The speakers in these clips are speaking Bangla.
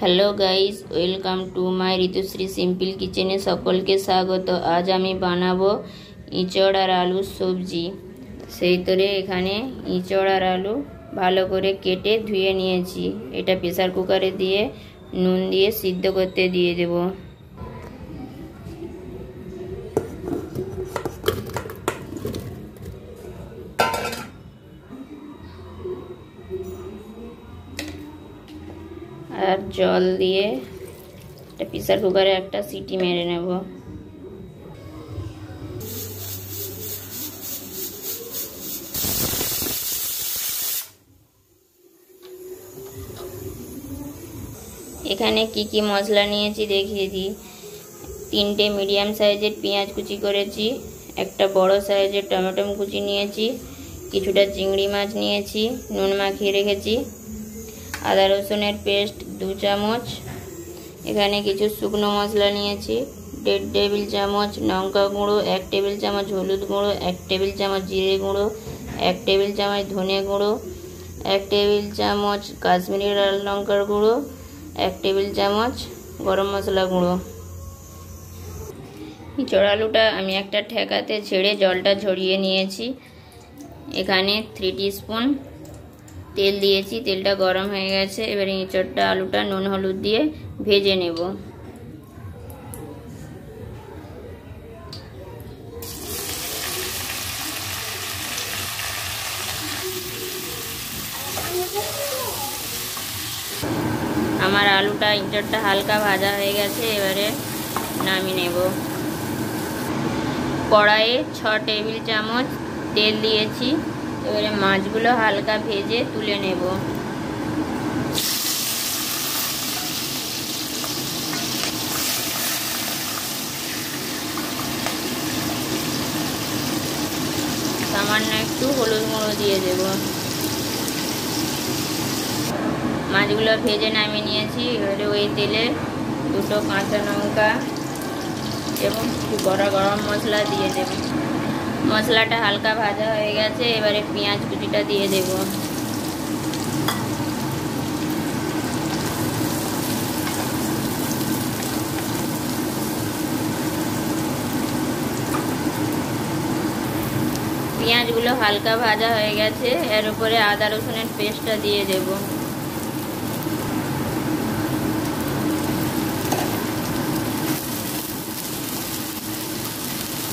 Hello guys, welcome to my Ritushree simple কিচেনে সকলকে স্বাগত। আজ আমি বানাবো ইঁচড় আর আলুর সবজি। সেই তরে এখানে ইঁচড় আর আলু ভালো করে কেটে ধুয়ে নিয়েছি। এটা প্রেসার কুকারে দিয়ে নুন দিয়ে সিদ্ধ করতে দিয়ে দেব। আর জল দিয়ে প্রেসার কুকারে একটা সিটি মেরে নেব। এখানে কি মশলা নিয়েছি দেখিয়ে দিই। 3টে মিডিয়াম সাইজের পেঁয়াজ কুচি করেছি, একটা বড় সাইজের টমেটো কুচি নিয়েছি, কিছুটা চিংড়ি মাছ নিয়েছি, নুন মাখিয়ে রেখেছি, আদা রসুনের পেস্ট 2 চামচ। এখানে কিছু শুকনো মশলা নিয়েছি, 1.5 টেবিল চামচ লঙ্কা গুঁড়ো, 1 টেবিল চামচ হলুদ গুঁড়ো, 1 টেবিল চামচ জিরে গুঁড়ো, 1 টেবিল চামচ ধনে গুঁড়ো, 1 টেবিল চামচ কাশ্মীরি লাল লঙ্কার গুঁড়ো, 1 টেবিল চামচ গরম মশলা গুঁড়ো। ইঁচড় আলুটা আমি একটা ঠেকাতে ছেড়ে জলটা ঝরিয়ে নিয়েছি। এখানে 3 টিস্পুন তেল দিয়েছি, তেলটা গরম হয়ে গেছে। এবারে ইঁচড়টা আলুটা নুন হলুদ দিয়ে ভেজে নেব। আমার আলুটা ইঁচড়টা হালকা ভাজা হয়ে গেছে, এবারে নামিয়ে নেব। কড়াইয়ে 6 টেবিল চামচ তেল দিয়েছি, এবারে মাছগুলো হালকা ভেজে তুলে নেব। সামান্য একটু হলুদ গুঁড়ো দিয়ে দেব। মাছগুলো ভেজে নামিয়ে নিয়েছি। এবারে ওই তেলে 2টো কাঁচা লঙ্কা এবং কিছু গরম মশলা দিয়ে দেব। মশলাটা হালকা ভাজা হয়ে গেছে, এবারে পেঁয়াজ কুচিটা দিয়ে দেব। পেঁয়াজগুলো হালকা ভাজা হয়ে গেছে, এর উপরে আদা রসুনের পেস্টটা দিয়ে দেব।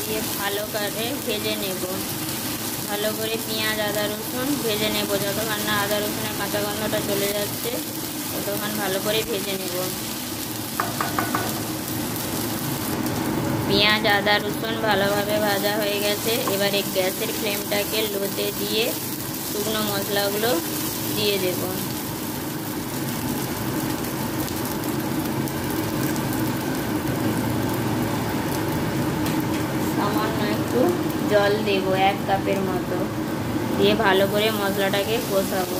দিয়ে ভালো করে ভেজে নেব। ভালো করে পেঁয়াজ আদা রসুন ভেজে নেব। যতক্ষণ না আদা রসুনের কাঁচা গন্ধটা চলে যাচ্ছে ততক্ষণ ভালো করে ভেজে নেব। পেঁয়াজ আদা রসুন ভালোভাবে ভাজা হয়ে গেছে। এবারে গ্যাসের ফ্লেমটাকে লোতে দিয়ে শুকনো মশলাগুলো দিয়ে দেব। সামান্য একটু জল দেব, 1 কাপের মতো, দিয়ে ভালো করে মশলাটাকে কষাবো।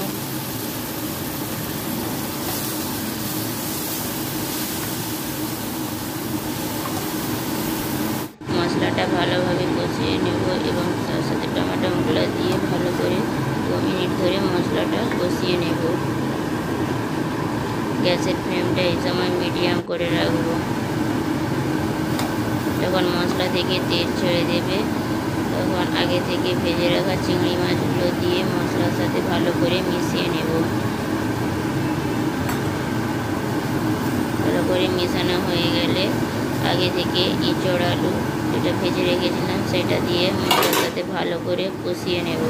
মশলাটা ভালোভাবে কষিয়ে নেব এবং তার সাথে টমেটোগুলো দিয়ে ভালো করে 2 মিনিট ধরে মশলাটা কষিয়ে নেব। গ্যাসের ফ্লেমটা এই সময় মিডিয়াম করে রাখবো। যখন মশলা থেকে তেল ছেড়ে দেবে তখন আগে থেকে ভেজে রাখা চিংড়ি মাছগুলো দিয়ে মশলার সাথে ভালো করে মিশিয়ে নেব। ভালো করে মেশানো হয়ে গেলে আগে থেকে ইঁচড় আলু যেটা ভেজে রেখেছিলাম সেটা দিয়ে মশলার সাথে ভালো করে কষিয়ে নেব।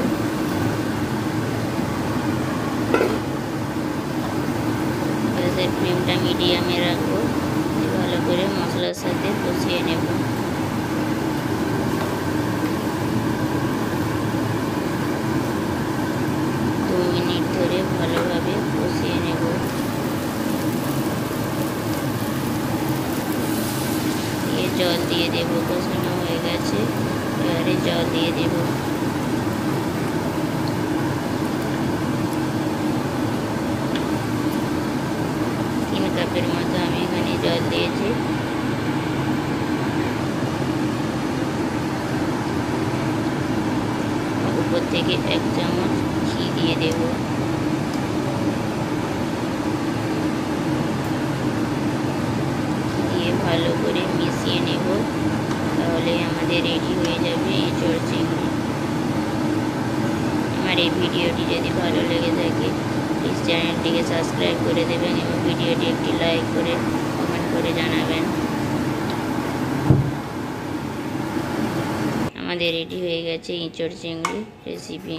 গ্যাসের ফ্লেমটা মিডিয়ামে রাখবো, ভালো করে মশলার সাথে কষিয়ে নেব। ধরে ভালোভাবে কষিয়ে নেব। দিয়ে জল দিয়ে দেব। কষানো হয়ে গেছে, এবারে জল দিয়ে দেব। তিন কাপের মতো আমি এখানে জল দিয়েছি। উপর থেকে 1 চামচ ঘি দিয়ে দেব। আমাদের রেডি হয়ে যাবে এঁচোড় চিংড়ি। আমার এই ভিডিওটি যদি ভালো লেগে থাকে প্লিজ চ্যানেলটিকে সাবস্ক্রাইব করে দেবেন এবং ভিডিওটি একটি লাইক করে কমেন্ট করে জানাবেন। আমাদের রেডি হয়ে গেছে এঁচোড় চিংড়ি রেসিপি।